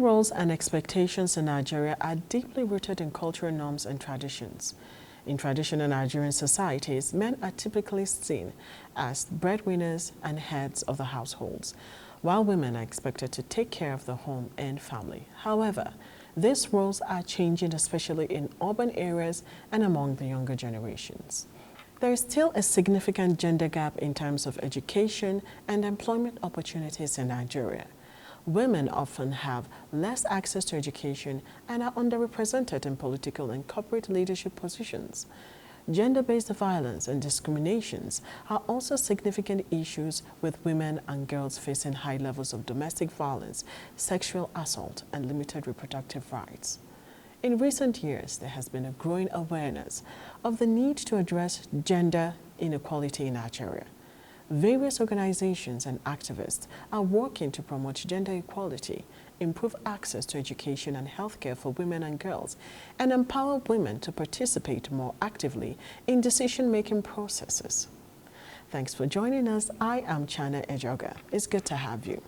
roles and expectations in Nigeria are deeply rooted in cultural norms and traditions. In traditional Nigerian societies, men are typically seen as breadwinners and heads of the households, while women are expected to take care of the home and family. However, these roles are changing, especially in urban areas and among the younger generations. There is still a significant gender gap in terms of education and employment opportunities in Nigeria. Women often have less access to education and are underrepresented in political and corporate leadership positions. Gender-based violence and discriminations are also significant issues, with women and girls facing high levels of domestic violence, sexual assault, and limited reproductive rights. In recent years, there has been a growing awareness of the need to address gender inequality in Nigeria. Various organizations and activists are working to promote gender equality, improve access to education and healthcare for women and girls, and empower women to participate more actively in decision-making processes. Thanks for joining us. I am Chana Ejoga. It's good to have you.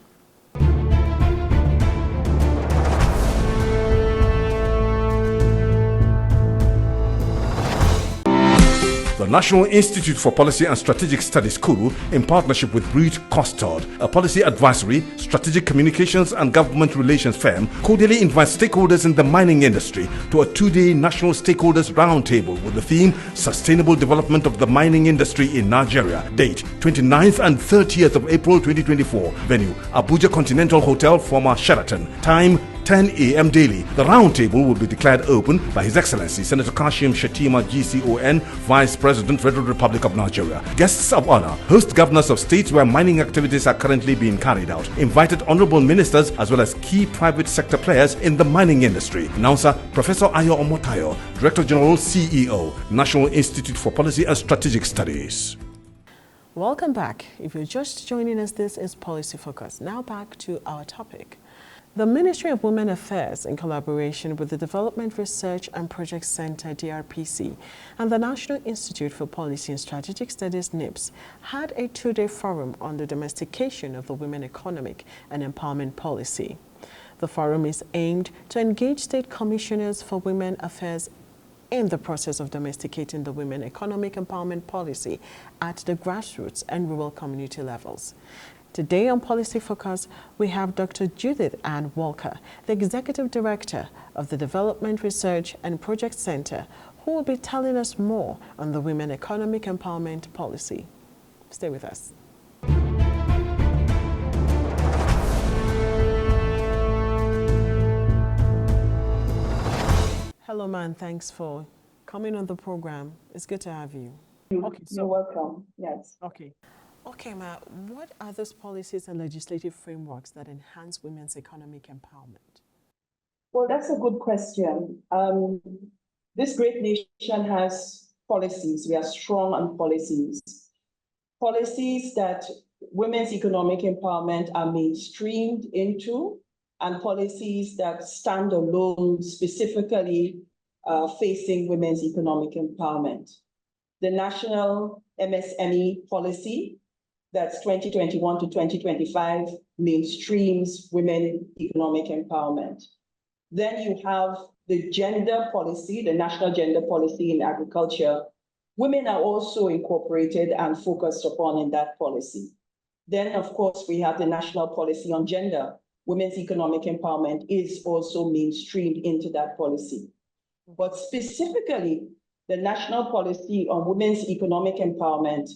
The National Institute for Policy and Strategic Studies (KURU), in partnership with Breed Custard, a policy advisory, strategic communications and government relations firm, cordially invites stakeholders in the mining industry to a two-day National Stakeholders Roundtable with the theme Sustainable Development of the Mining Industry in Nigeria. Date 29th and 30th of April 2024. Venue Abuja Continental Hotel, former Sheraton. Time 10 a.m. daily. The roundtable will be declared open by His Excellency Senator Kashim Shettima GCON, Vice President, Federal Republic of Nigeria. Guests of honor: host governors of states where mining activities are currently being carried out. Invited honorable ministers as well as key private sector players in the mining industry. Announcer Professor Ayo Omotayo, Director General CEO, National Institute for Policy and Strategic Studies. Welcome back. If you're just joining us, this is Policy Focus. Now back to our topic. The Ministry of Women Affairs, in collaboration with the Development Research and Project Center (DRPC) and the National Institute for Policy and Strategic Studies (NIPSS), had a two-day forum on the domestication of the women economic and empowerment policy. The forum is aimed to engage state commissioners for women affairs in the process of domesticating the women economic empowerment policy at the grassroots and rural community levels. Today on Policy Focus, we have Dr. Judith Ann Walker, the Executive Director of the Development Research and Project Center, who will be telling us more on the Women Economic Empowerment Policy. Stay with us. Hello, man. Thanks for coming on the program. It's good to have you. Okay, you're welcome. Yes. Okay, Ma, what are those policies and legislative frameworks that enhance women's economic empowerment? Well, that's a good question. This great nation has policies. We are strong on policies. Policies that women's economic empowerment are mainstreamed into, and policies that stand alone specifically facing women's economic empowerment. The National MSME policy, that's 2021 to 2025, mainstreams women economic empowerment. Then you have the gender policy, the National Gender Policy in Agriculture. Women are also incorporated and focused upon in that policy. Then, of course, we have the National Policy on Gender. Women's economic empowerment is also mainstreamed into that policy. But specifically, the National Policy on Women's Economic Empowerment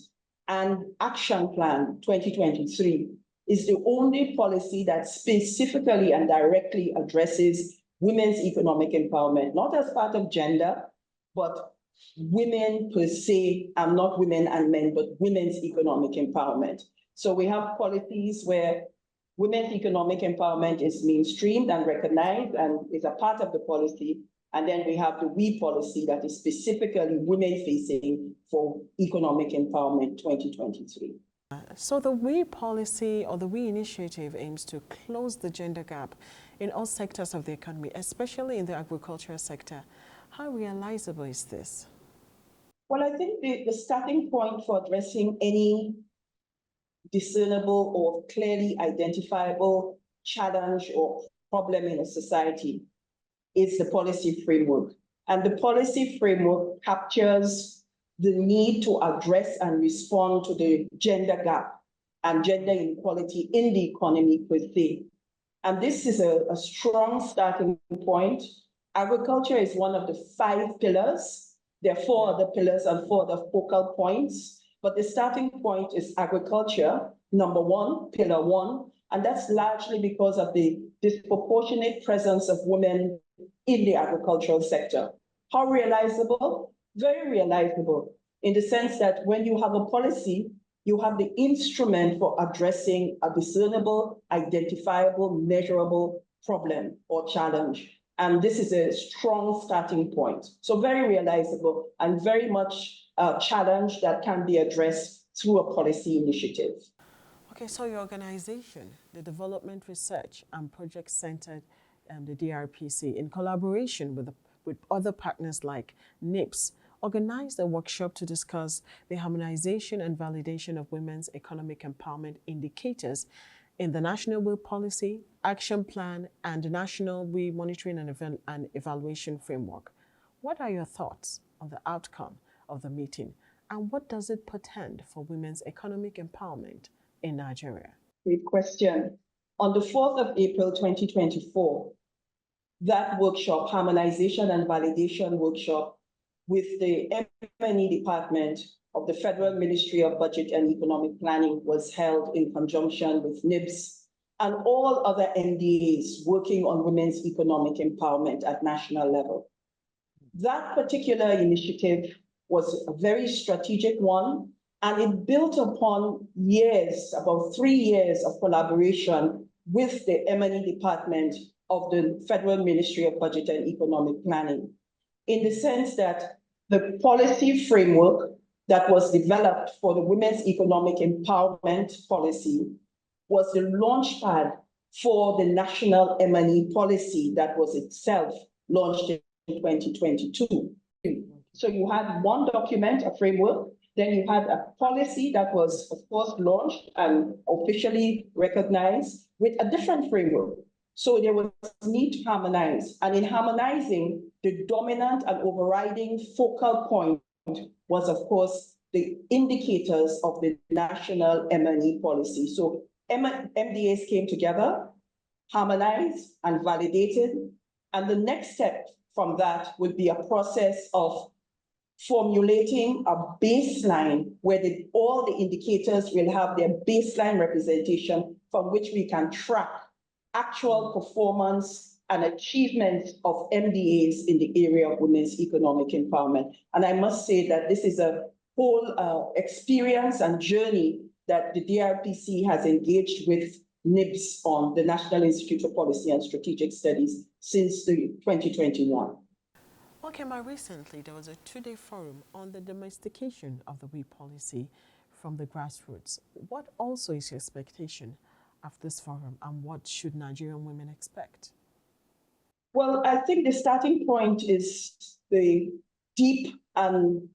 and Action Plan 2023 is the only policy that specifically and directly addresses women's economic empowerment, not as part of gender, but women per se, and not women and men, but women's economic empowerment. So we have policies where women's economic empowerment is mainstreamed and recognized and is a part of the policy. And then we have the WE policy that is specifically women-facing for economic empowerment 2023. So the WE policy or the WE initiative aims to close the gender gap in all sectors of the economy, especially in the agricultural sector. How realizable is this? Well, I think the starting point for addressing any discernible or clearly identifiable challenge or problem in a society is the policy framework. And the policy framework captures the need to address and respond to the gender gap and gender inequality in the economy per se. And this is a strong starting point. Agriculture is one of the 5 pillars. There are 4 other pillars and 4 other focal points, but the starting point is agriculture, number 1, pillar 1, and that's largely because of the disproportionate presence of women in the agricultural sector. How realizable? Very realizable, in the sense that when you have a policy, you have the instrument for addressing a discernible, identifiable, measurable problem or challenge. And this is a strong starting point. So very realizable and very much a challenge that can be addressed through a policy initiative. Okay, so your organization, the Development Research and Project Centered, the DRPC, in collaboration with other partners like NIPSS, organized a workshop to discuss the harmonization and validation of women's economic empowerment indicators in the National WIL Policy, Action Plan, and the National WIL Monitoring and Evaluation Framework. What are your thoughts on the outcome of the meeting, and what does it portend for women's economic empowerment in Nigeria? Great question. On the 4th of April, 2024, that workshop, Harmonization and Validation Workshop, with the M&E Department of the Federal Ministry of Budget and Economic Planning was held in conjunction with NIPSS and all other MDAs working on women's economic empowerment at national level. That particular initiative was a very strategic one, and it built upon years, about 3 years of collaboration with the M&E Department of the Federal Ministry of Budget and Economic Planning, in the sense that the policy framework that was developed for the women's economic empowerment policy was the launchpad for the national M&E policy that was itself launched in 2022. So you had one document, a framework, then you had a policy that was, of course, launched and officially recognized with a different framework. So there was need to harmonize. And in harmonizing, the dominant and overriding focal point was, of course, the indicators of the national M&E policy. So MDAs came together, harmonized and validated. And the next step from that would be a process of formulating a baseline where all the indicators will have their baseline representation from which we can track actual performance and achievements of MDAs in the area of women's economic empowerment. And I must say that this is a whole experience and journey that the DRPC has engaged with NIPSS on, the National Institute for Policy and Strategic Studies, since 2021. Okay, recently there was a 2-day forum on the domestication of the WIL policy from the grassroots. What also is your expectation of this forum, and what should Nigerian women expect? Well, I think the starting point is the deep and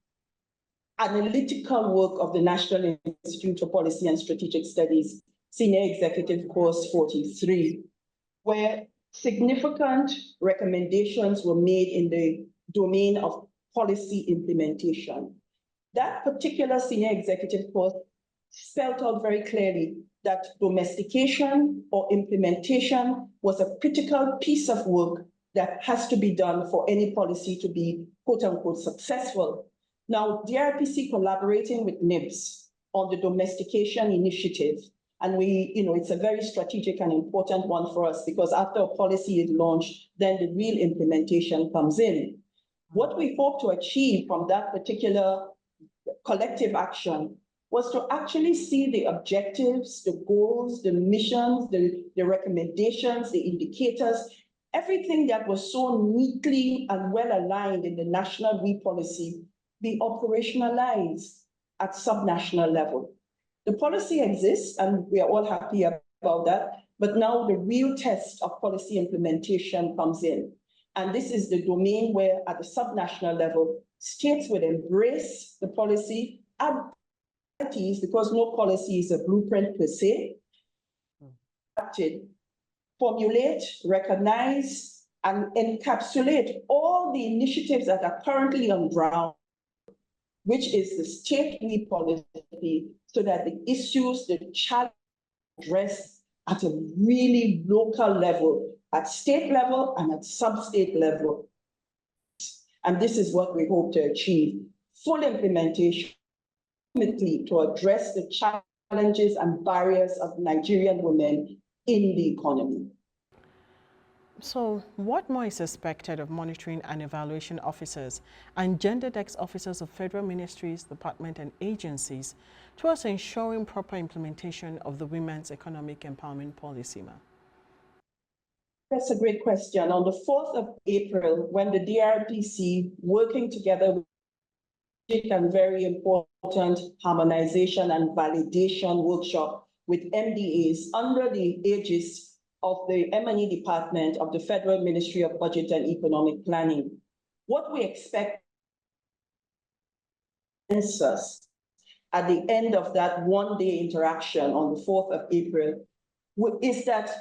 analytical work of the National Institute for Policy and Strategic Studies, Senior Executive Course 43, where significant recommendations were made in the domain of policy implementation. That particular Senior Executive Course spelled out very clearly that domestication or implementation was a critical piece of work that has to be done for any policy to be, quote unquote, successful. Now, DRPC collaborating with NIPSS on the domestication initiative, and it's a very strategic and important one for us, because after a policy is launched, then the real implementation comes in. What we hope to achieve from that particular collective action was to actually see the objectives, the goals, the missions, the recommendations, the indicators, everything that was so neatly and well aligned in the national WIL policy be operationalized at subnational level. The policy exists, and we are all happy about that, but now the real test of policy implementation comes in. And this is the domain where, at the subnational level, states would embrace the policy, add because no policy is a blueprint per se, formulate, recognize, and encapsulate all the initiatives that are currently on ground, which is the state we policy, so that the issues, the challenge addressed at a really local level, at state level and at sub-state level. And this is what we hope to achieve. Full implementation to address the challenges and barriers of Nigerian women in the economy. So what more is expected of monitoring and evaluation officers and gender desk officers of federal ministries, departments, and agencies towards ensuring proper implementation of the Women's Economic Empowerment Policy, ma'am? That's a great question. On the 4th of April, when the DRPC, working together with and very important harmonization and validation workshop with MDAs under the aegis of the M&E Department of the Federal Ministry of Budget and Economic Planning. What we expect us at the end of that one-day interaction on the 4th of April is that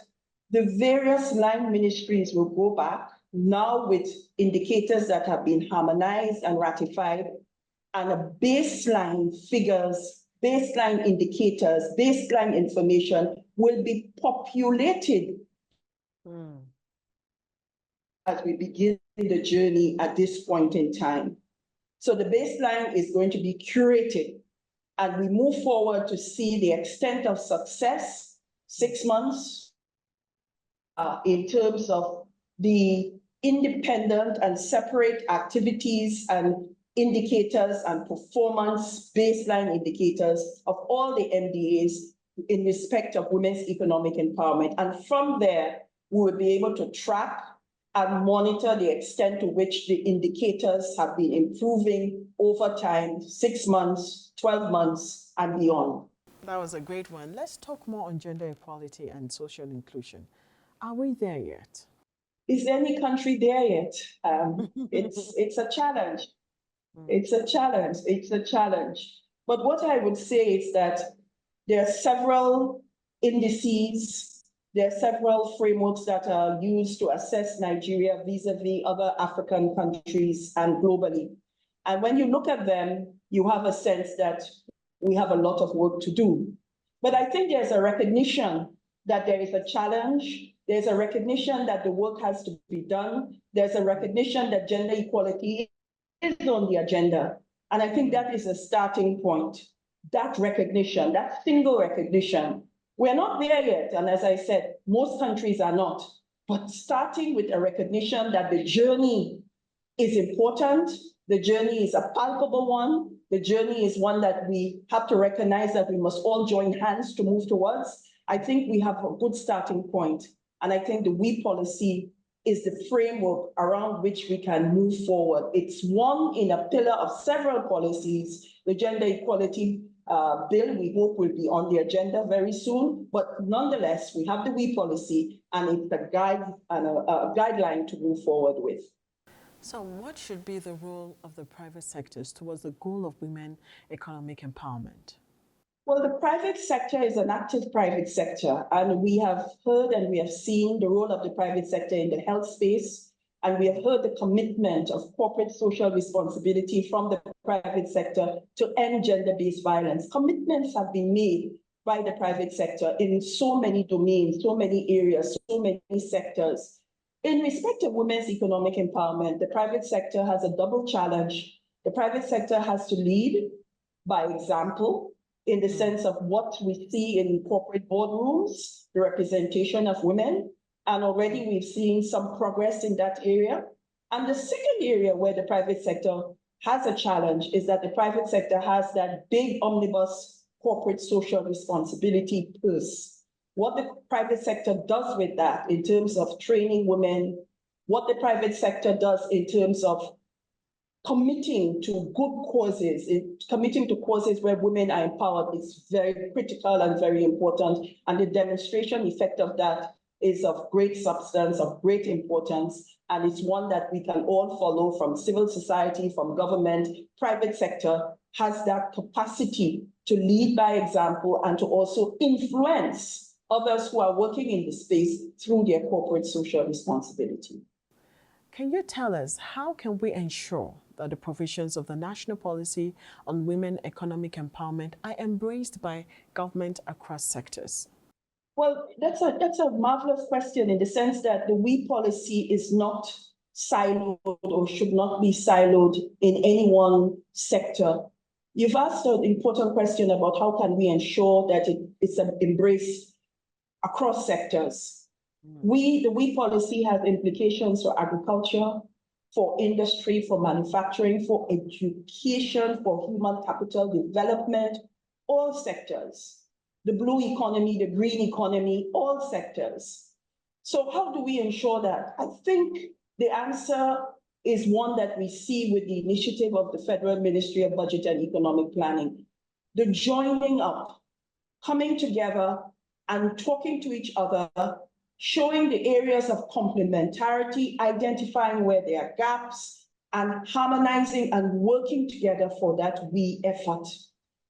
the various line ministries will go back now with indicators that have been harmonized and ratified, and a baseline figures, baseline indicators, baseline information will be populated as we begin the journey at this point in time. So the baseline is going to be curated, and we move forward to see the extent of success, 6 months, in terms of the independent and separate activities and indicators and performance baseline indicators of all the MDAs in respect of women's economic empowerment. And from there, we will be able to track and monitor the extent to which the indicators have been improving over time, 6 months, 12 months, and beyond. That was a great one. Let's talk more on gender equality and social inclusion. Are we there yet? Is any country there yet? It's a challenge. It's a challenge. It's a challenge. But what I would say is that there are several indices, there are several frameworks that are used to assess Nigeria vis-a-vis other African countries and globally. And when you look at them, you have a sense that we have a lot of work to do. But I think there's a recognition that there is a challenge. There's a recognition that the work has to be done. There's a recognition that gender equality is on the agenda. And I think that is a starting point. That recognition, that single recognition. We're not there yet. And as I said, most countries are not. But starting with a recognition that the journey is important, the journey is a palpable one, the journey is one that we have to recognize that we must all join hands to move towards. I think we have a good starting point. And I think the WE policy is the framework around which we can move forward. It's one in a pillar of several policies. The gender equality bill, we hope, will be on the agenda very soon. But nonetheless, we have the WE policy, and it's a guide and a guideline to move forward with. So what should be the role of the private sectors towards the goal of women economic empowerment? Well, the private sector is an active private sector, and we have heard and we have seen the role of the private sector in the health space, and we have heard the commitment of corporate social responsibility from the private sector to end gender-based violence. Commitments have been made by the private sector in so many domains, so many areas, so many sectors. In respect of women's economic empowerment, the private sector has a double challenge. The private sector has to lead by example, in the sense of what we see in corporate boardrooms, the representation of women. And already we've seen some progress in that area. And the second area where the private sector has a challenge is that the private sector has that big omnibus corporate social responsibility purse. What the private sector does with that in terms of training women, what the private sector does in terms of committing to good causes, committing to causes where women are empowered is very critical and very important. And the demonstration effect of that is of great substance, of great importance. And it's one that we can all follow from civil society, from government. Private sector has that capacity to lead by example and to also influence others who are working in the space through their corporate social responsibility. Can you tell us how can we ensure that the provisions of the National Policy on Women Economic Empowerment are embraced by government across sectors? Well, that's a marvelous question in the sense that the WE policy is not siloed or should not be siloed in any one sector. You've asked an important question about how can we ensure that it's embraced across sectors. The WE policy has implications for agriculture, for industry, for manufacturing, for education, for human capital development, all sectors. The blue economy, the green economy, all sectors. So how do we ensure that? I think the answer is one that we see with the initiative of the Federal Ministry of Budget and Economic Planning. The joining up, coming together and talking to each other, showing the areas of complementarity, identifying where there are gaps, and harmonizing and working together for that WE effort.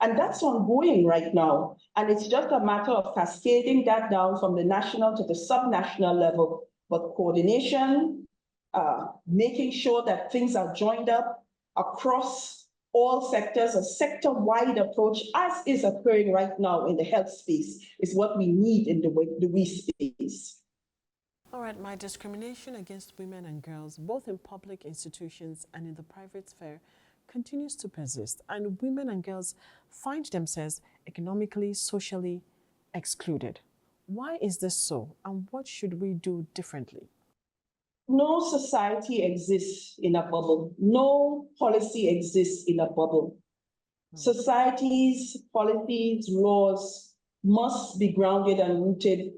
And that's ongoing right now. And it's just a matter of cascading that down from the national to the subnational level, but coordination, making sure that things are joined up across all sectors, a sector-wide approach, as is occurring right now in the health space, is what we need in the WE space. All right, my discrimination against women and girls, both in public institutions and in the private sphere, continues to persist, and women and girls find themselves economically, socially excluded. Why is this so, and what should we do differently? No society exists in a bubble. No policy exists in a bubble. Societies, policies, laws must be grounded and rooted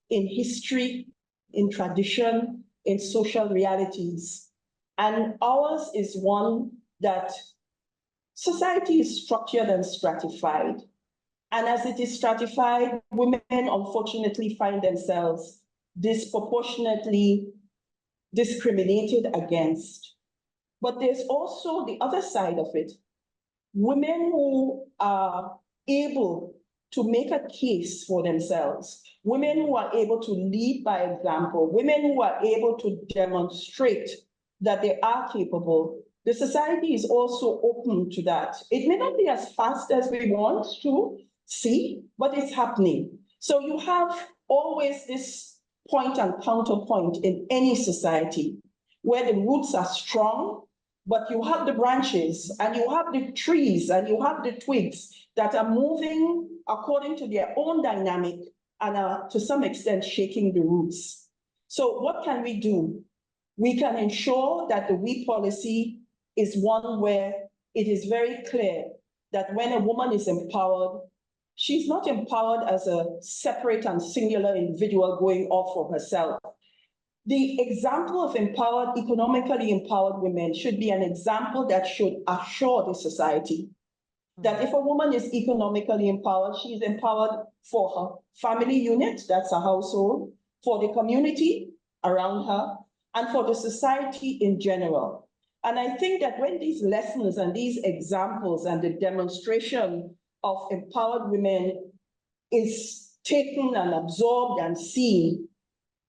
in history, in tradition, in social realities. And ours is one that society is structured and stratified. And as it is stratified, women unfortunately find themselves disproportionately discriminated against. But there's also the other side of it. Women who are able to make a case for themselves, women who are able to lead by example, women who are able to demonstrate that they are capable. The society is also open to that. It may not be as fast as we want to see, but it's happening. So you have always this point and counterpoint in any society where the roots are strong, but you have the branches and you have the trees and you have the twigs that are moving according to their own dynamic and are to some extent shaking the roots. So what can we do? We can ensure that the WE policy is one where it is very clear that when a woman is empowered, she's not empowered as a separate and singular individual going off for herself. The example of empowered, economically empowered women should be an example that should assure the society that if a woman is economically empowered, she is empowered for her family unit, that's a household, for the community around her, and for the society in general. And I think that when these lessons and these examples and the demonstration of empowered women is taken and absorbed and seen,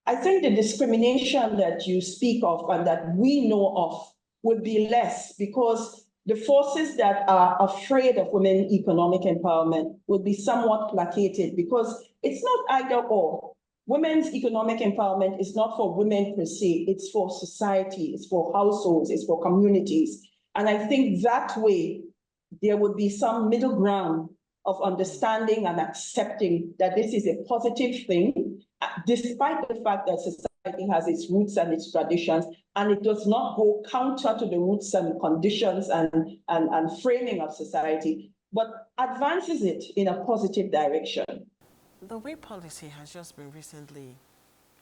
I think the discrimination that you speak of and that we know of would be less, because the forces that are afraid of women economic empowerment would be somewhat placated, because it's not either or. Women's economic empowerment is not for women per se, it's for society, it's for households, it's for communities. And I think that way there would be some middle ground of understanding and accepting that this is a positive thing, despite the fact that society has its roots and its traditions, and it does not go counter to the roots and conditions and framing of society, but advances it in a positive direction. The WE policy has just been recently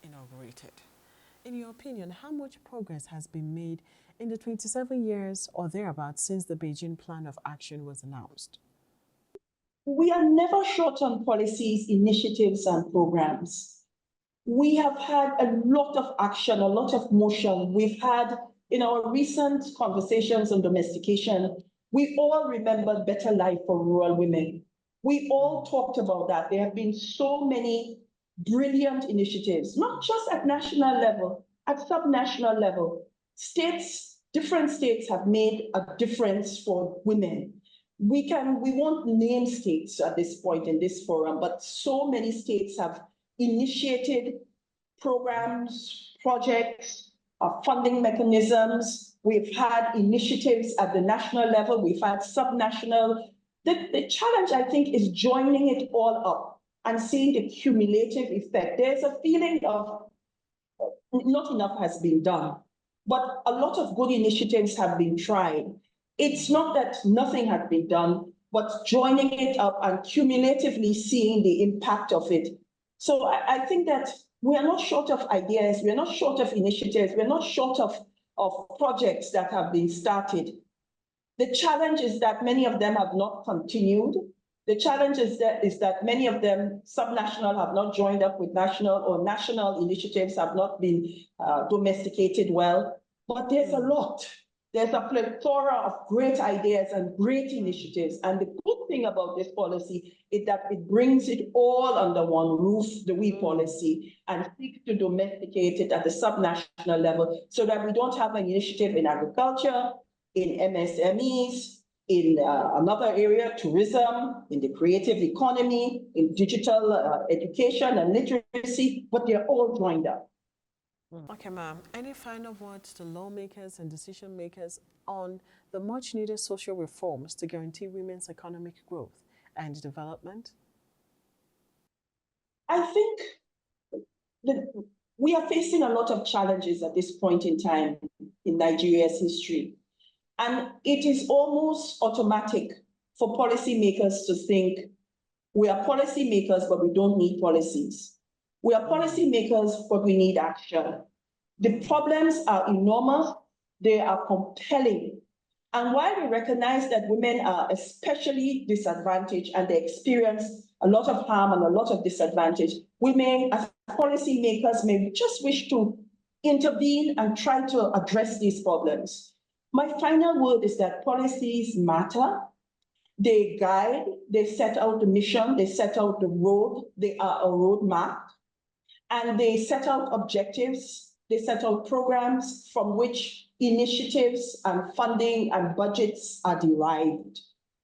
inaugurated. In your opinion, how much progress has been made in the 27 years or thereabouts since the Beijing Plan of Action was announced? We are never short on policies, initiatives, and programs. We have had a lot of action, a lot of motion. We've had, in our recent conversations on domestication, we all remember Better Life for Rural Women. We all talked about that. There have been so many brilliant initiatives, not just at national level, at subnational level. Different states have made a difference for women. We won't name states at this point in this forum, but so many states have initiated programs, projects, funding mechanisms. We've had initiatives at the national level. We've had subnational. The challenge, I think, is joining it all up and seeing the cumulative effect. There's a feeling of not enough has been done, but a lot of good initiatives have been tried. It's not that nothing has been done, but joining it up and cumulatively seeing the impact of it. So I think that we are not short of ideas, we are not short of initiatives, we're not short of projects that have been started. The challenge is that many of them have not continued. The challenge is that many of them, subnational, have not joined up with national, or national initiatives have not been domesticated well. But there's a lot. There's a plethora of great ideas and great initiatives. And the good thing about this policy is that it brings it all under one roof, the WE policy, and seeks to domesticate it at the subnational level so that we don't have an initiative in agriculture, in MSMEs, in another area, tourism, in the creative economy, in digital education and literacy, but they're all joined up. Okay, ma'am. Any final words to lawmakers and decision makers on the much needed social reforms to guarantee women's economic growth and development? I think that we are facing a lot of challenges at this point in time in Nigeria's history. And it is almost automatic for policymakers to think we are policymakers, but we don't need policies. We are policymakers, but we need action. The problems are enormous, they are compelling. And while we recognize that women are especially disadvantaged and they experience a lot of harm and a lot of disadvantage, we may, as policymakers, may just wish to intervene and try to address these problems. My final word is that policies matter. They guide, they set out the mission, they set out the road, they are a roadmap, and they set out objectives, they set out programs from which initiatives and funding and budgets are derived.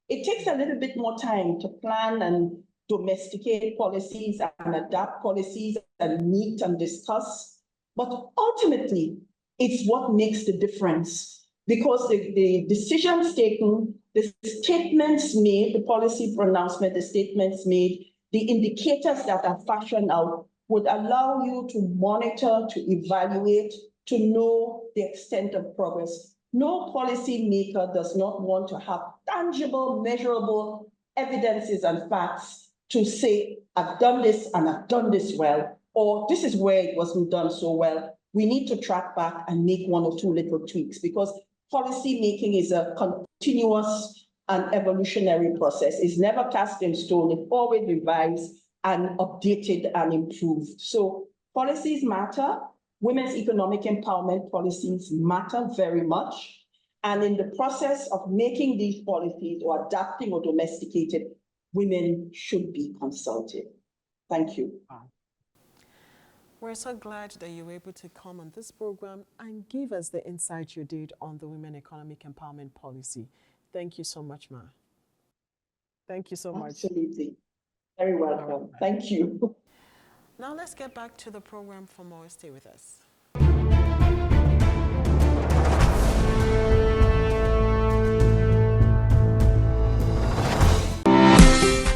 It takes a little bit more time to plan and domesticate policies and adapt policies and meet and discuss, but ultimately, it's what makes the difference, because the decisions taken, the statements made, the policy pronouncement, the statements made, the indicators that are fashioned out would allow you to monitor, to evaluate, to know the extent of progress. No policy maker does not want to have tangible, measurable evidences and facts to say, I've done this and I've done this well, or this is where it wasn't done so well. We need to track back and make one or two little tweaks, because policy making is a continuous and evolutionary process. It's never cast in stone. It's always revised and updated and improved. So policies matter. Women's economic empowerment policies matter very much. And in the process of making these policies or adapting or domesticated, women should be consulted. Thank you. We're so glad that you were able to come on this program and give us the insight you did on the Women Economic Empowerment Policy. Thank you so much, Ma. Thank you so much. Absolutely. Very welcome. Thank you. Now let's get back to the program for more. Stay with us.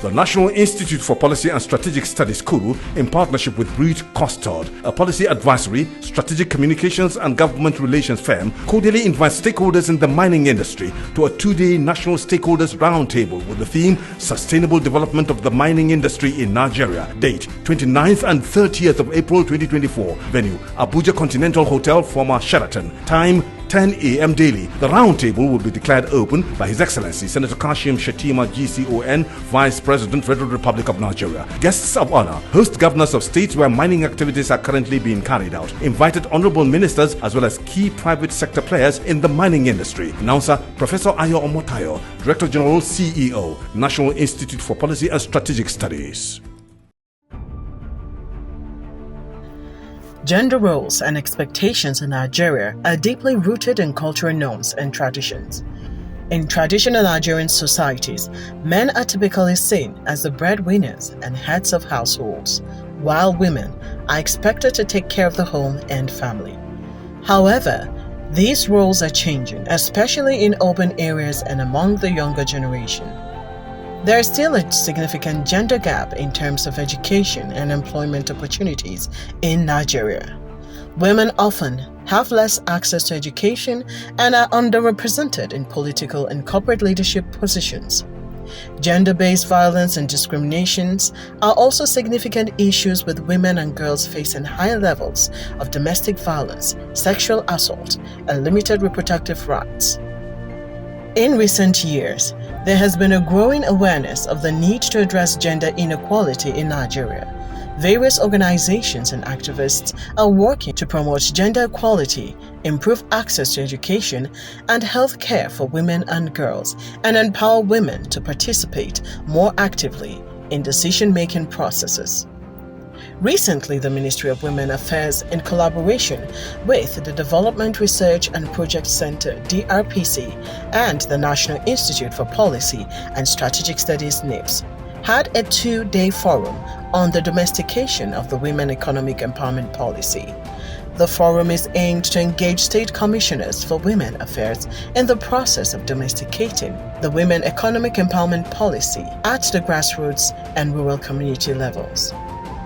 The National Institute for Policy and Strategic Studies, KURU, in partnership with Breed Costard, a policy advisory, strategic communications and government relations firm, cordially invites stakeholders in the mining industry to a 2-day National Stakeholders Roundtable with the theme Sustainable Development of the Mining Industry in Nigeria. Date 29th and 30th of April 2024. Venue Abuja Continental Hotel, former Sheraton. Time 10 a.m. daily. The roundtable will be declared open by His Excellency Senator Kashim Shettima GCON, Vice President, Federal Republic of Nigeria. Guests of honor: host governors of states where mining activities are currently being carried out. Invited honorable ministers as well as key private sector players in the mining industry. Announcer Professor Ayo Omotayo, Director General CEO, National Institute for Policy and Strategic Studies. Gender roles and expectations in Nigeria are deeply rooted in cultural norms and traditions. In traditional Nigerian societies, men are typically seen as the breadwinners and heads of households, while women are expected to take care of the home and family. However, these roles are changing, especially in urban areas and among the younger generation. There is still a significant gender gap in terms of education and employment opportunities in Nigeria. Women often have less access to education and are underrepresented in political and corporate leadership positions. Gender-based violence and discriminations are also significant issues, with women and girls facing higher levels of domestic violence, sexual assault, and limited reproductive rights. In recent years, there has been a growing awareness of the need to address gender inequality in Nigeria. Various organizations and activists are working to promote gender equality, improve access to education and health care for women and girls, and empower women to participate more actively in decision-making processes. Recently, the Ministry of Women Affairs, in collaboration with the Development Research and Project Center (DRPC) and the National Institute for Policy and Strategic Studies (NIPSS), had a 2-day forum on the domestication of the Women Economic Empowerment Policy. The forum is aimed to engage state commissioners for women affairs in the process of domesticating the Women Economic Empowerment Policy at the grassroots and rural community levels.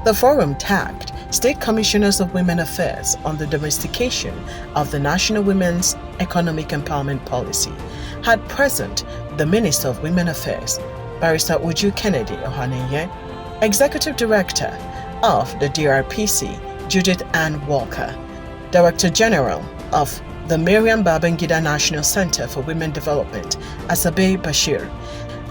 The forum tagged State Commissioners of Women Affairs on the domestication of the National Women's Economic Empowerment Policy, had present the Minister of Women Affairs, Barrister Uju Kennedy Ohanenye, Executive Director of the DRPC, Judith Ann Walker, Director General of the Miriam Babangida National Center for Women Development, Asabe Bashir,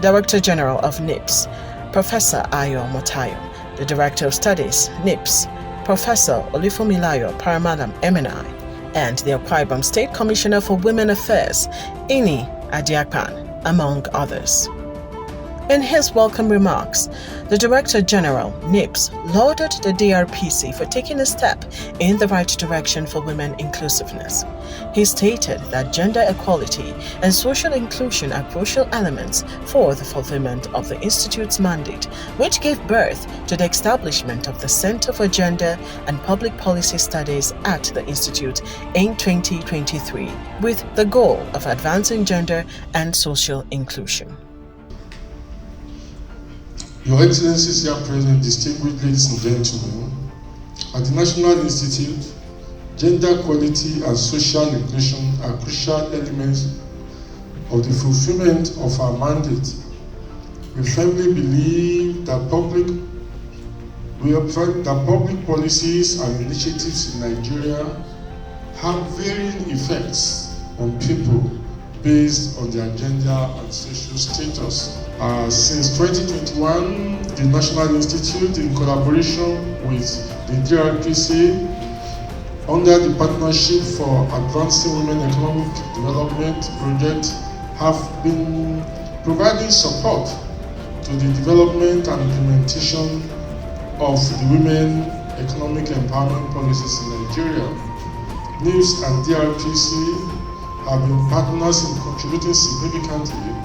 Director General of NIPSS, Professor Ayo Motayo, the Director of Studies, NIPSS, Professor Olufumilayo Paramalam MNI, and the Akwa Ibom State Commissioner for Women Affairs, Ini Adiakpan, among others. In his welcome remarks, the Director General, NIPSS, lauded the DRPC for taking a step in the right direction for women inclusiveness. He stated that gender equality and social inclusion are crucial elements for the fulfillment of the Institute's mandate, which gave birth to the establishment of the Center for Gender and Public Policy Studies at the Institute in 2023, with the goal of advancing gender and social inclusion. Your Excellencies here present, distinguished ladies and gentlemen, at the National Institute, gender equality and social inclusion are crucial elements of the fulfillment of our mandate. We firmly believe that public policies and initiatives in Nigeria have varying effects on people based on their gender and social status. Since 2021, the National Institute, in collaboration with the DRPC, under the Partnership for Advancing Women Economic Development project, have been providing support to the development and implementation of the Women Economic Empowerment policies in Nigeria. NIPSS and DRPC have been partners in contributing significantly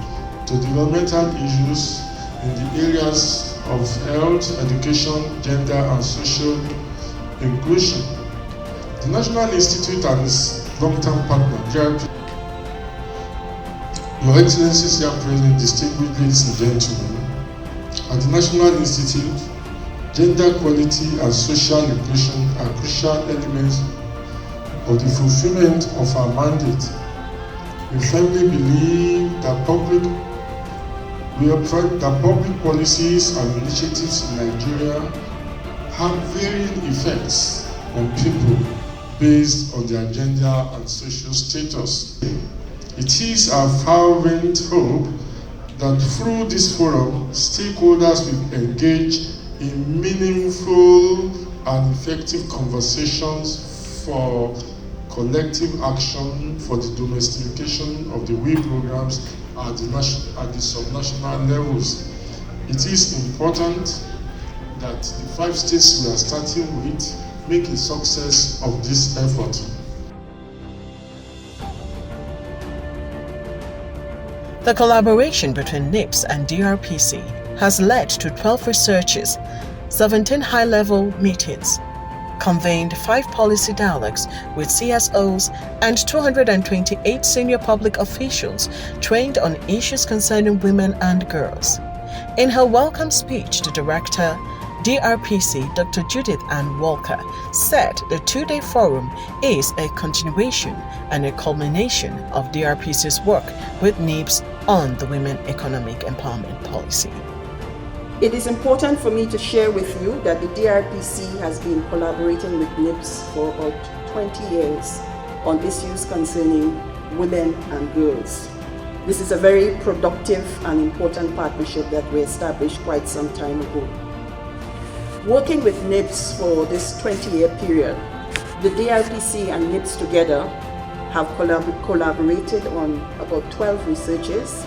to developmental issues in the areas of health, education, gender, and social inclusion. The National Institute and its long-term partner, DRPC. Your Excellencies here present, distinguished ladies and gentlemen, at the National Institute, gender equality and social inclusion are crucial elements of the fulfillment of our mandate. We firmly believe that public policies and initiatives in Nigeria have varying effects on people based on their gender and social status. It is our fervent hope that through this forum, stakeholders will engage in meaningful and effective conversations for collective action for the domestication of the WE programs at the subnational levels. It is important that the 5 states we are starting with make a success of this effort. The collaboration between NIPSS and DRPC has led to 12 researches, 17 high-level meetings, convened 5 policy dialogues with CSOs, and 228 senior public officials trained on issues concerning women and girls. In her welcome speech, the director, DRPC, Dr. Judith Ann Walker, said the 2-day forum is a continuation and a culmination of DRPC's work with NIPSS on the Women Economic Empowerment Policy. It is important for me to share with you that the DRPC has been collaborating with NIPSS for about 20 years on issues concerning women and girls. This is a very productive and important partnership that we established quite some time ago. Working with NIPSS for this 20-year period, the DRPC and NIPSS together have collaborated on about 12 researches.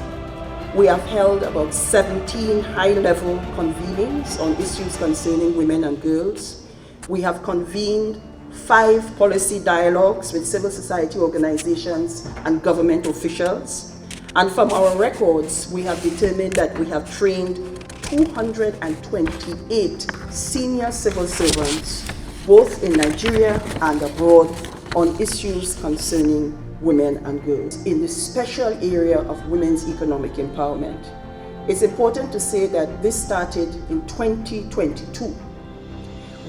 We have held about 17 high-level convenings on issues concerning women and girls. We have convened 5 policy dialogues with civil society organizations and government officials. And from our records, we have determined that we have trained 228 senior civil servants, both in Nigeria and abroad, on issues concerning women and girls in the special area of women's economic empowerment. It's important to say that this started in 2022,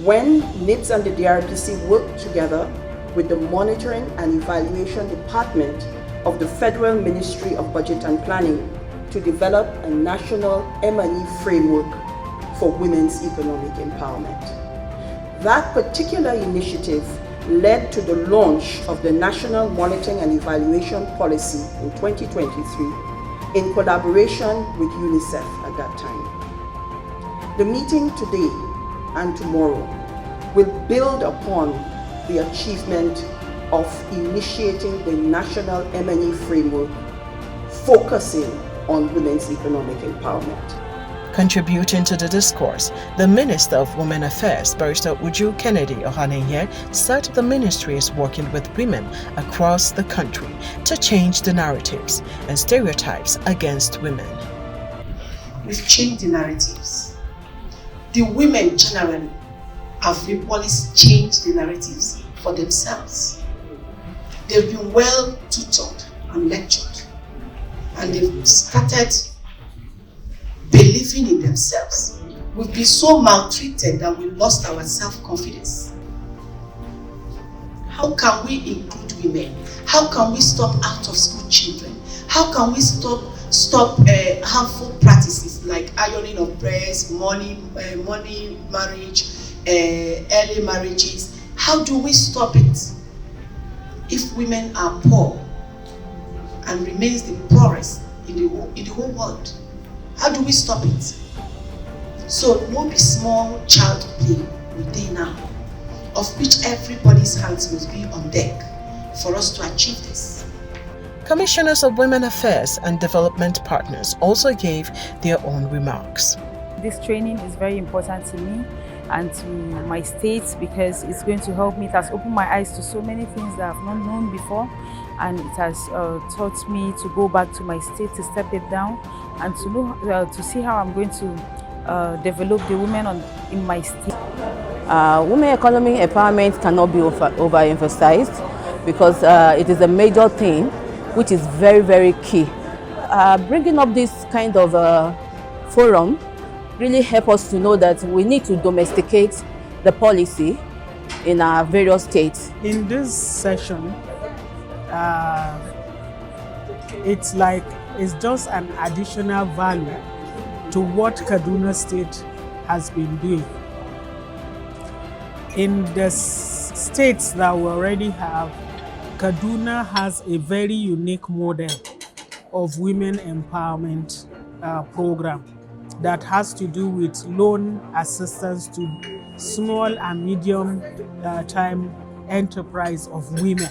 when NIPSS and the DRPC worked together with the Monitoring and Evaluation Department of the Federal Ministry of Budget and Planning to develop a national M&E framework for women's economic empowerment. That particular initiative led to the launch of the National Monitoring and Evaluation Policy in 2023 in collaboration with UNICEF at that time. The meeting today and tomorrow will build upon the achievement of initiating the National M&E framework focusing on women's economic empowerment. Contributing to the discourse, the Minister of Women Affairs, Barrister Uju Kennedy Ohanenye, said the ministry is working with women across the country to change the narratives and stereotypes against women. We've changed the narratives. The women generally have equally changed the narratives for themselves. They've been well tutored and lectured, and they've started believing in themselves. We've been so maltreated that we lost our self-confidence. How can we include women? How can we stop out of school children? How can we stop harmful practices like ironing of breasts, money marriage, early marriages? How do we stop it? If women are poor and remains the poorest in the whole world, how do we stop it? So no be small child play within now, of which everybody's hands must be on deck for us to achieve this. Commissioners of Women Affairs and Development Partners also gave their own remarks. This training is very important to me and to my state because it's going to help me. It has opened my eyes to so many things that I've not known before, and it has taught me to go back to my state to step it down and to know to see how I'm going to develop the women in my state. Women economic empowerment cannot be overemphasized because it is a major thing which is very, very key. Bringing up this kind of forum really help us to know that we need to domesticate the policy in our various states. In this session, it's just an additional value to what Kaduna State has been doing. In the states that we already have, Kaduna has a very unique model of women empowerment program that has to do with loan assistance to small and medium time enterprise of women.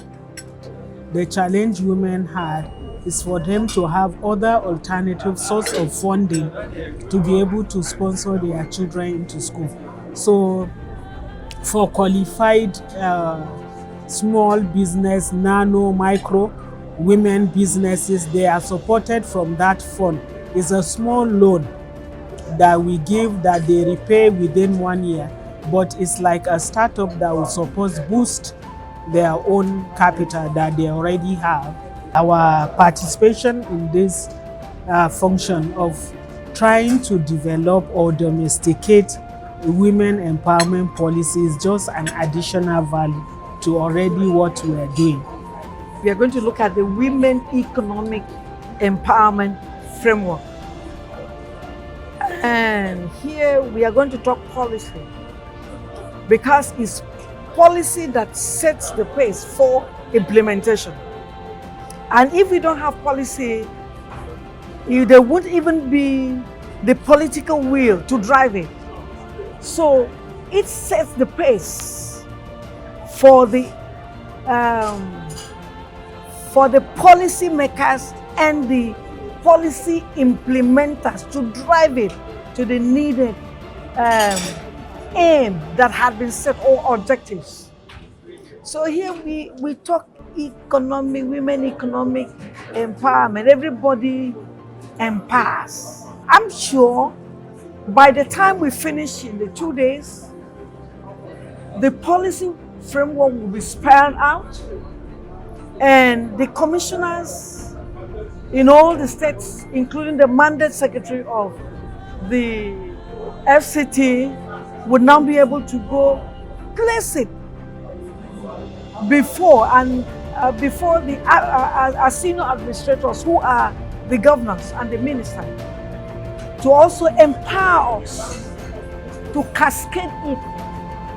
The challenge women had is for them to have other alternative source of funding to be able to sponsor their children into school. So for qualified small business, nano, micro, women businesses. They are supported from that fund. It's a small loan that we give that they repay within 1 year, but it's like a startup that will suppose boost their own capital that they already have. Our participation in this function of trying to develop or domesticate women empowerment policy is just an additional value to already what we are doing. We are going to look at the Women Economic Empowerment Framework. And here we are going to talk policy, because it's policy that sets the pace for implementation. And if we don't have policy, there won't even be the political will to drive it. So it sets the pace for the policy makers and the policy implementers to drive it to the needed aim that had been set, or objectives. So here we talk women economic empowerment. Everybody empowers. I'm sure by the time we finish in the 2 days, the policy framework will be spelled out, and the commissioners in all the states, including the mandate secretary of the FCT, would now be able to go place it before the senior administrators, who are the governors and the ministers, to also empower us to cascade it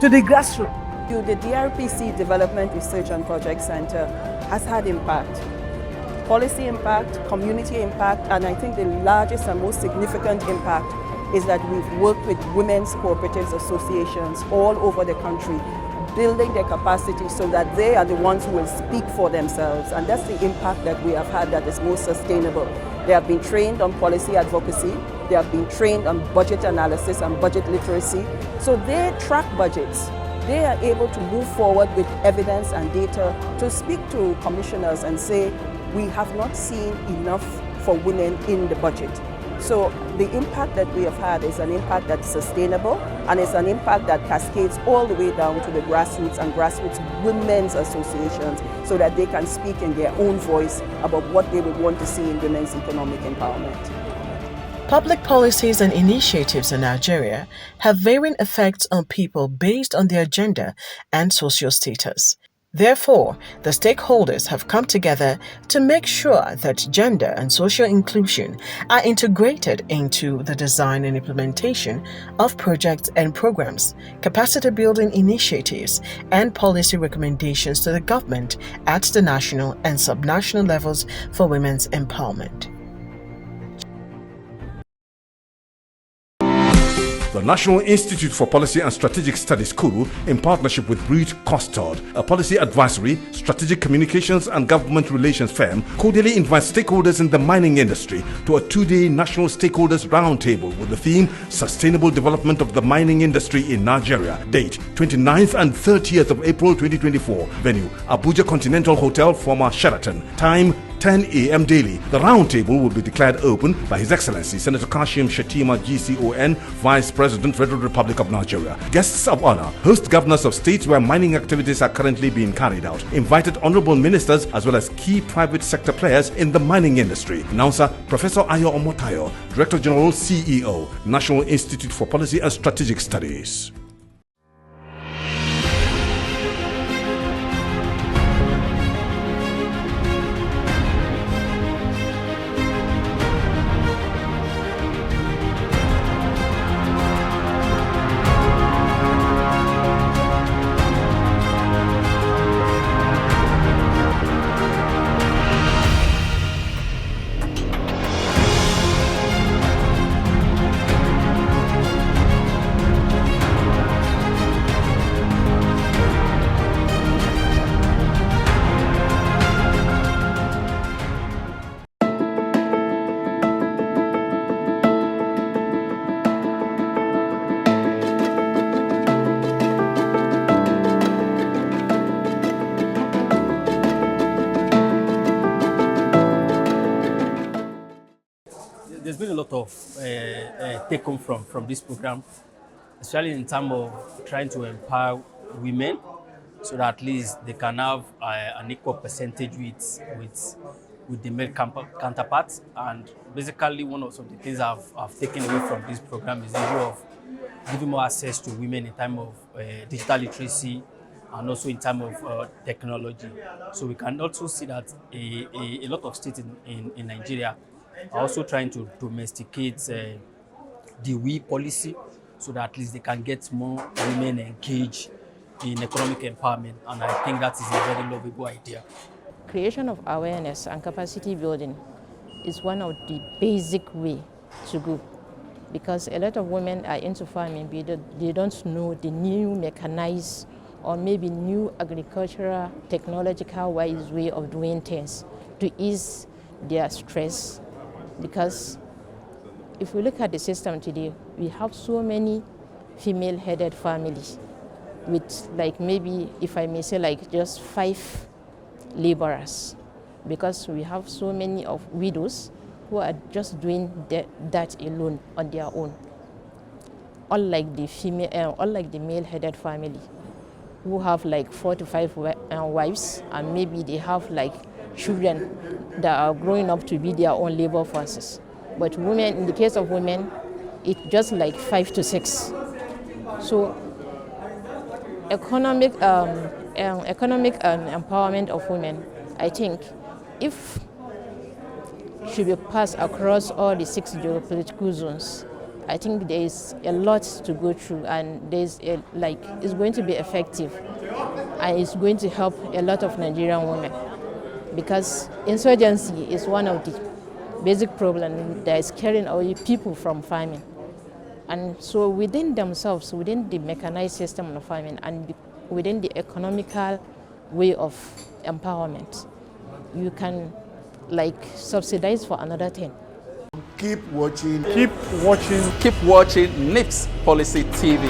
to the grassroots. The DRPC Development Research and Project Center has had impact. Policy impact, community impact, and I think the largest and most significant impact is that we've worked with women's cooperatives associations all over the country, building their capacity so that they are the ones who will speak for themselves. And that's the impact that we have had that is most sustainable. They have been trained on policy advocacy, they have been trained on budget analysis and budget literacy. So they track budgets. They are able to move forward with evidence and data to speak to commissioners and say, we have not seen enough for women in the budget. So the impact that we have had is an impact that's sustainable, and it's an impact that cascades all the way down to the grassroots and grassroots women's associations, so that they can speak in their own voice about what they would want to see in women's economic empowerment. Public policies and initiatives in Nigeria have varying effects on people based on their gender and social status. Therefore, the stakeholders have come together to make sure that gender and social inclusion are integrated into the design and implementation of projects and programs, capacity building initiatives, and policy recommendations to the government at the national and subnational levels for women's empowerment. The National Institute for Policy and Strategic Studies Kuru, in partnership with Reed Costard, a policy advisory, strategic communications and government relations firm, cordially invites stakeholders in the mining industry to a 2-day National Stakeholders Roundtable with the theme Sustainable Development of the Mining Industry in Nigeria. Date 29th and 30th of April 2024. Venue Abuja Continental Hotel, former Sheraton. Time 10 a.m. daily. The roundtable will be declared open by His Excellency Senator Kashim Shettima GCON, Vice President, Federal Republic of Nigeria. Guests of honor, host governors of states where mining activities are currently being carried out, invited honorable ministers as well as key private sector players in the mining industry. Announcer Professor Ayo Omotayo, Director General CEO, National Institute for Policy and Strategic Studies. there's been a lot of take home from this program, especially in terms of trying to empower women so that at least they can have an equal percentage with the male counterparts. And basically, one of the things I've taken away from this program is the issue of giving more access to women in terms of digital literacy and also in terms of technology. So we can also see that a lot of states in Nigeria are also trying to domesticate the we policy so that at least they can get more women engaged in economic empowerment. And I think that is a very lovable idea. Creation of awareness and capacity building is one of the basic way to go, because a lot of women are into farming, but they don't know the new mechanized or maybe new agricultural technological wise way of doing things to ease their stress. Because if we look at the system today, we have so many female-headed families with, like, maybe, if I may say, like just 5 laborers, because we have so many of widows who are just doing that alone on their own. Unlike the male-headed family, who have like 4 to 5 wives, and maybe they have like children that are growing up to be their own labor forces. But women, in the case of women, it's just like 5 to 6. So economic empowerment of women, I think, if should be passed across all the 6 geopolitical zones, I think there is a lot to go through, and it's going to be effective, and it's going to help a lot of Nigerian women, because insurgency is one of the basic problems that is carrying away people from farming. And so within themselves, within the mechanized system of farming and within the economical way of empowerment, you can like subsidize for another thing. Keep watching. Keep watching. Keep watching NIPSS Policy TV.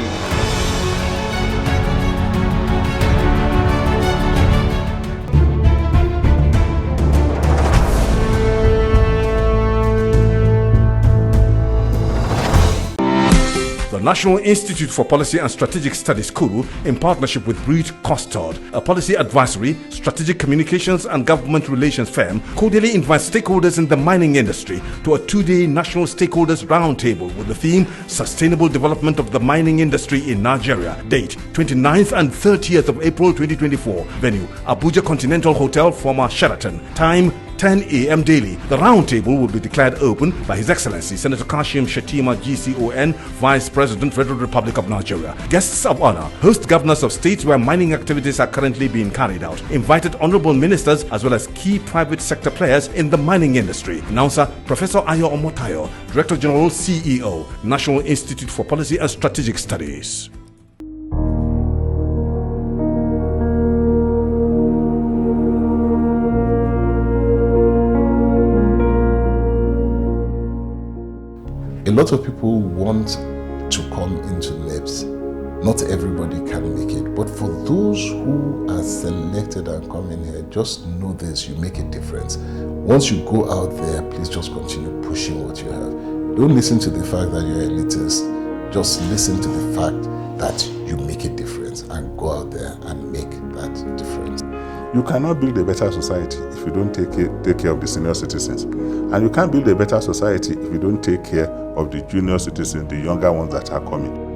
The National Institute for Policy and Strategic Studies Kuru, in partnership with Reed Costard, a policy advisory, strategic communications and government relations firm, cordially invites stakeholders in the mining industry to a 2-day National Stakeholders Roundtable with the theme Sustainable Development of the Mining Industry in Nigeria. Date 29th and 30th of April 2024. Venue Abuja Continental Hotel, former Sheraton. Time 10 a.m. daily. The roundtable will be declared open by His Excellency Senator Kashim Shettima GCON, Vice President, Federal Republic of Nigeria. Guests of honor, host governors of states where mining activities are currently being carried out, invited honorable ministers as well as key private sector players in the mining industry. Announcer Professor Ayo Omotayo, Director General CEO, National Institute for Policy and Strategic Studies. A lot of people want to come into NIPSS. Not everybody can make it, but for those who are selected and come in here, just know this, you make a difference. Once you go out there, please just continue pushing what you have. Don't listen to the fact that you're elitist. Just listen to the fact that you make a difference, and go out there and make that difference. You cannot build a better society if you don't take care of the senior citizens. And you can't build a better society if you don't take care of the junior citizens, the younger ones that are coming.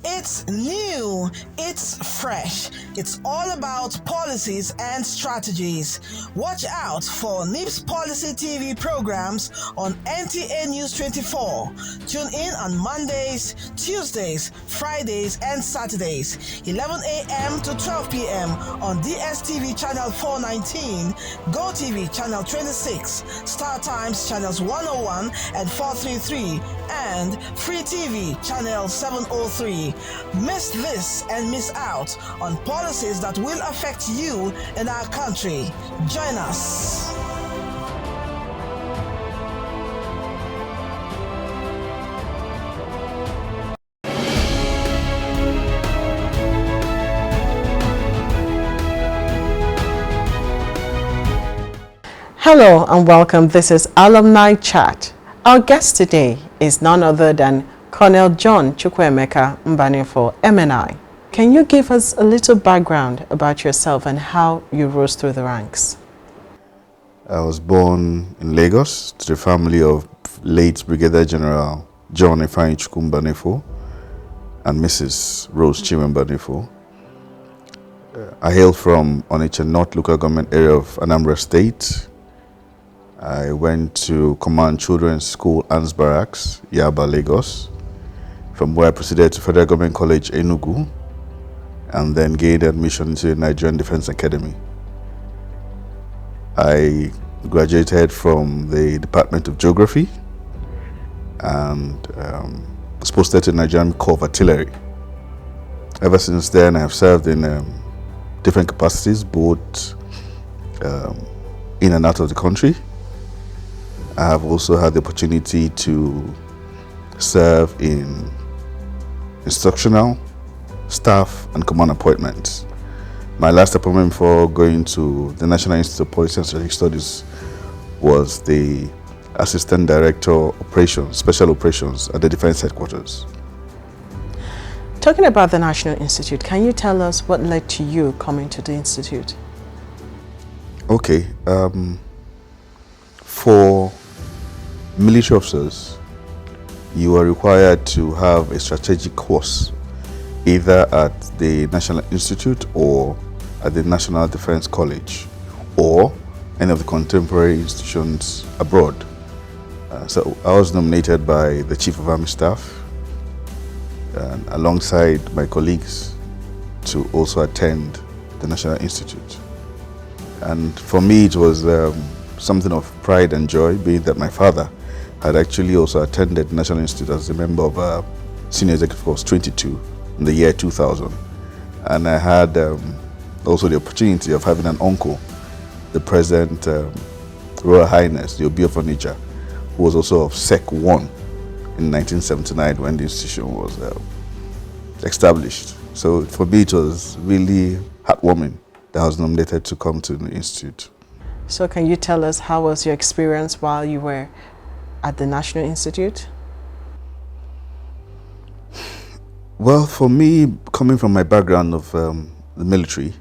It's new, it's fresh. It's all about policies and strategies. Watch out for NIPSS Policy TV programs on NTA News 24. Tune in on Mondays, Tuesdays, Fridays, and Saturdays, 11 a.m. to 12 p.m. on DSTV Channel 419, GoTV Channel 26, Star Times Channels 101 and 433, and Free TV Channel 703. Miss this and miss out on policies that will affect you and our country. Join us. Hello and welcome. This is Alumni Chat. Our guest today is none other than Colonel John Chukwuemeka Mbanefo, MNI. Can you give us a little background about yourself and how you rose through the ranks? I was born in Lagos to the family of late Brigadier General John Ifeanyi Chukwu Mbanefo and Mrs. Rose Chinwe Mbanefo. I hail from Onitsha North local government area of Anambra State. I went to Command Children's School, Anne's Barracks, Yaba, Lagos, from where I proceeded to Federal Government College, Enugu, and then gained admission to the Nigerian Defense Academy. I graduated from the Department of Geography and was posted to the Nigerian Corps of Artillery. Ever since then, I have served in different capacities, both in and out of the country. I have also had the opportunity to serve in instructional, staff, and command appointments. My last appointment before going to the National Institute of Policy and Strategic Studies was the Assistant Director Operations, Special Operations at the Defense Headquarters. Talking about the National Institute, can you tell us what led to you coming to the Institute? Okay. For military officers, you are required to have a strategic course either at the National Institute or at the National Defense College or any of the contemporary institutions abroad. So I was nominated by the Chief of Army Staff and alongside my colleagues to also attend the National Institute. And for me it was something of pride and joy, being that my father had actually also attended the National Institute as a member of Senior Executive Force 22 in the year 2000. And I had also the opportunity of having an uncle, the present Royal Highness, the Obi of Onitsha, who was also of Sec 1 in 1979 when the institution was established. So for me it was really heartwarming that I was nominated to come to the Institute. So can you tell us how was your experience while you were at the National Institute? Well, for me, coming from my background of the military,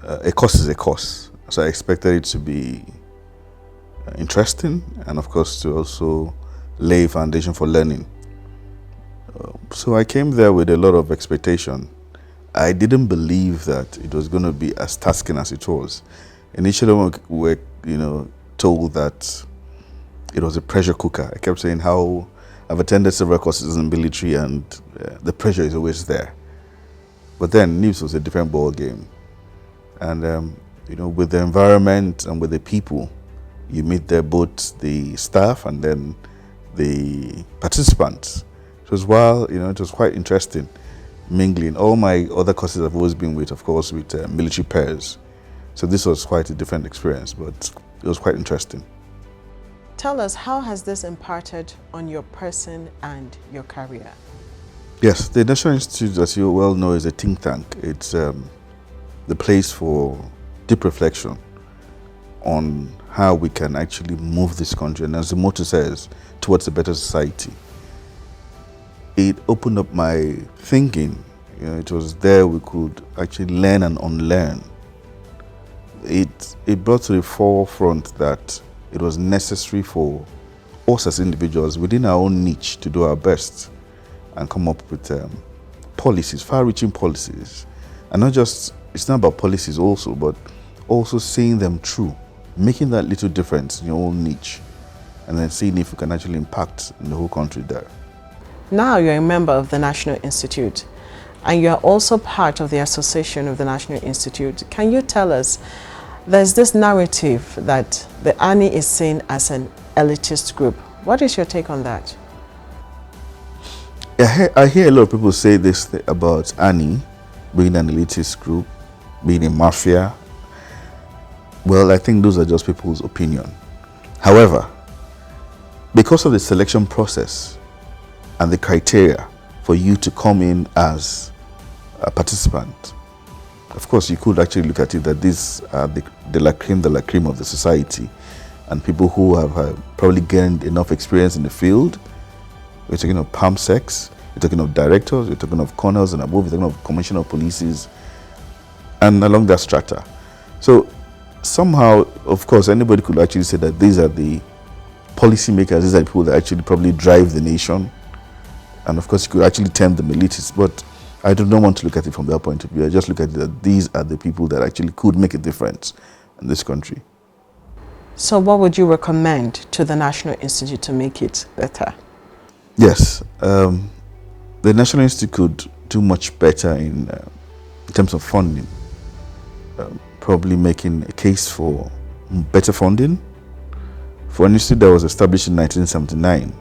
a course is a course. So I expected it to be interesting and of course to also lay foundation for learning. So I came there with a lot of expectation. I didn't believe that it was going to be as tasking as it was. Initially, we were, told that it was a pressure cooker. I kept saying how I've attended several courses in military and the pressure is always there. But then NIPSS was a different ball game. And, with the environment and with the people, you meet there both the staff and then the participants. It was it was quite interesting mingling. All my other courses I've always been with, of course, with military pairs. So this was quite a different experience, but it was quite interesting. Tell us, how has this imparted on your person and your career? Yes, the National Institute, as you well know, is a think tank. It's the place for deep reflection on how we can actually move this country, and as the motto says, towards a better society. It opened up my thinking. It was there we could actually learn and unlearn. It brought to the forefront that it was necessary for us as individuals within our own niche to do our best and come up with policies, far-reaching policies. And it's not about policies also, but also seeing them through, making that little difference in your own niche, and then seeing if we can actually impact in the whole country there. Now you're a member of the National Institute, and you're also part of the Association of the National Institute. Can you tell us, there's this narrative that the ANI is seen as an elitist group. What is your take on that? I hear a lot of people say this about ANI being an elitist group, being a mafia. Well, I think those are just people's opinion. However, because of the selection process and the criteria for you to come in as a participant, Of course, you could actually look at it that these are the la creme de la creme of the society, and people who have probably gained enough experience in the field. We're talking of PAMSECs, we're talking of directors, we're talking of colonels and above, we're talking of commissioner of polices, and along that strata. So somehow, of course, anybody could actually say that these are the policymakers, these are the people that actually probably drive the nation. And of course, you could actually term them elitists, but I do not want to look at it from that point of view. I just look at it that these are the people that actually could make a difference in this country. So what would you recommend to the National Institute to make it better? Yes, the National Institute could do much better in terms of funding, probably making a case for better funding for an institute that was established in 1979.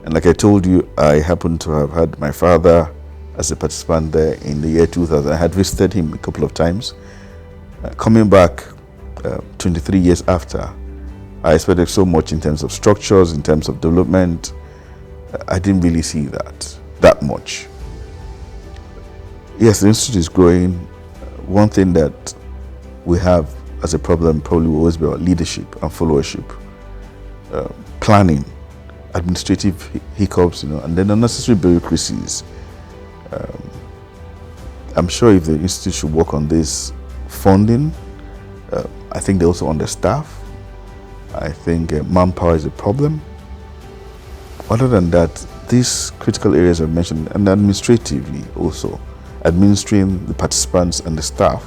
And like I told you, I happen to have had my father as a participant there in the year 2000. I had visited him a couple of times. Coming back 23 years after, I expected so much in terms of structures, in terms of development. I didn't really see that much. Yes, the institute is growing. One thing that we have as a problem probably will always be our leadership and followership, planning, administrative hiccups, and then unnecessary bureaucracies. I'm sure if the institute should work on this funding, I think they also understaff. I think manpower is a problem. Other than that, these critical areas are mentioned, and administratively also, administering the participants and the staff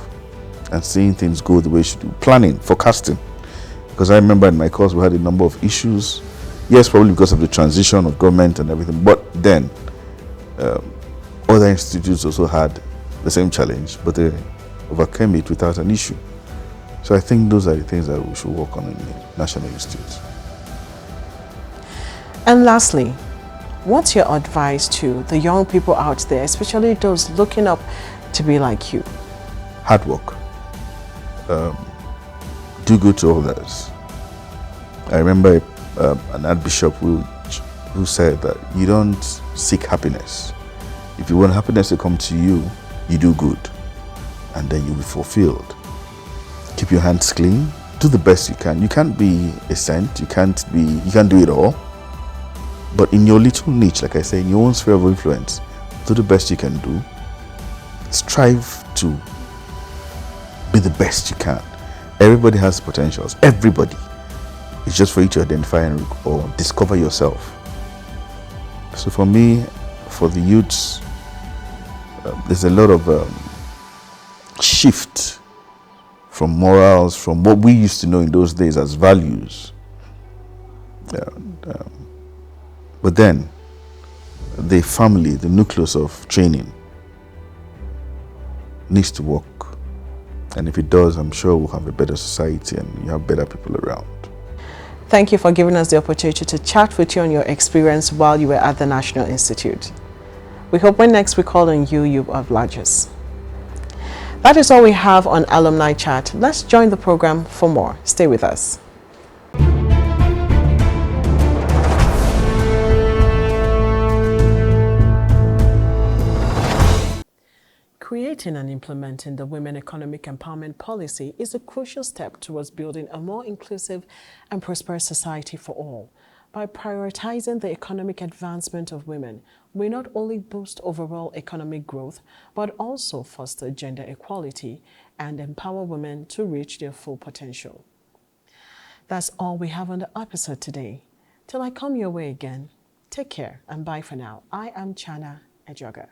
and seeing things go the way it should do. Planning, forecasting. Because I remember in my course we had a number of issues. Yes, probably because of the transition of government and everything, but then other institutes also had the same challenge, but they overcame it without an issue. So I think those are the things that we should work on in the National Institute. And lastly, what's your advice to the young people out there, especially those looking up to be like you? Hard work. Do good to others. I remember an archbishop who said that you don't seek happiness. If you want happiness to come to you, you do good, and then you'll be fulfilled. Keep your hands clean. Do the best you can. You can't be a saint. You can't do it all. But in your little niche, like I say, in your own sphere of influence, do the best you can do. Strive to be the best you can. Everybody has potentials. Everybody. It's just for you to identify or discover yourself. So for me, for the youths, there's a lot of shift from morals, from what we used to know in those days as values. But then, the family, the nucleus of training, needs to work. And if it does, I'm sure we'll have a better society and you have better people around. Thank you for giving us the opportunity to chat with you on your experience while you were at the National Institute. We hope when next we call on you, you oblige us. That is all we have on Alumni Chat. Let's join the program for more. Stay with us. Creating and implementing the Women Economic Empowerment Policy is a crucial step towards building a more inclusive and prosperous society for all. By prioritizing the economic advancement of women, we not only boost overall economic growth, but also foster gender equality and empower women to reach their full potential. That's all we have on the episode today. Till I come your way again, take care and bye for now. I am Chana Ejoga.